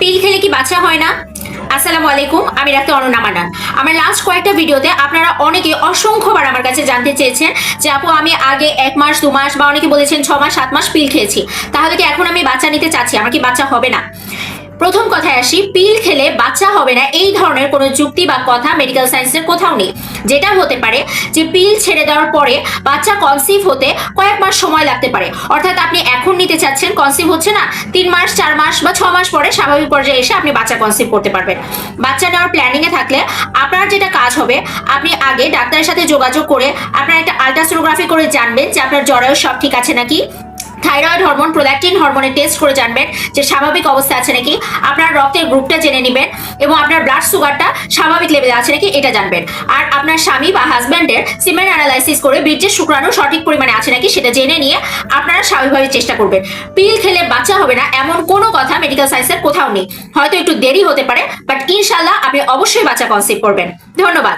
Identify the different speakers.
Speaker 1: পিল খেলে কি বাচ্চা হয় না? আসসালামু আলাইকুম, আমি ডাক্তার অনন্যা মান্নান। আমার লাস্ট কয়েকটা ভিডিওতে আপনারা অনেকে অসংখ্যবার আমার কাছে জানতে চেয়েছেন যে আপু আমি আগে 1 মাস 2 মাস বা অনেকে বলেছেন 6 মাস 7 মাস পিল খেয়েছি, তাহলে কি এখন আমি বাচ্চা নিতে চাচ্ছি, আমার কি বাচ্চা হবে না? প্রথম কথায় আসি, পিল খেলে বাচ্চা হবে না এই ধরনের কোনো যুক্তি বা কথা মেডিকেল সায়েন্সের কোথাও নেই। যেটা হতে পারে যে পিল ছেড়ে দেওয়ার পরে বাচ্চা কনসিভ হতে কয়েক মাস সময় লাগতে পারে, অর্থাৎ আপনি এখন নিতে চাচ্ছেন, কনসিভ হচ্ছে না, 3 মাস 4 মাস বা 6 মাস পরে স্বাভাবিক পর্যায়ে এসে আপনি বাচ্চা কনসিভ করতে পারবেন। বাচ্চা নেওয়ার প্ল্যানিং এ থাকলে আপনার যেটা কাজ হবে, আপনি আগে ডাক্তারের সাথে যোগাযোগ করে আপনার একটা আলট্রাসোনোগ্রাফি করে জানবেন যে আপনার জরায়ু সব ঠিক আছে নাকি, থাইরয়েড হরমোন, প্রোল্যাকটিন হরমোনের টেস্ট করে জানবেন যে স্বাভাবিক অবস্থা আছে নাকি, আপনার রক্তের গ্রুপটা জেনে নেবেন এবং আপনার ব্লাড সুগারটা স্বাভাবিক লেভেলে আছে নাকি এটা জানবেন। আর আপনার স্বামী বা হাজব্যান্ডের সিমেন অ্যানালাইসিস করে বীর্যের শুক্রাণু সঠিক পরিমাণে আছে নাকি সেটা জেনে নিয়ে আপনারা স্বাভাবিকভাবে চেষ্টা করবেন। পিল খেলে বাচ্চা হবে না এমন কোনো কথা মেডিকেল সায়েন্সের কোথাও নেই। হয়তো একটু দেরি হতে পারে, বাট ইনশাল্লাহ আপনি অবশ্যই বাচ্চা কনসিভ করবেন। ধন্যবাদ।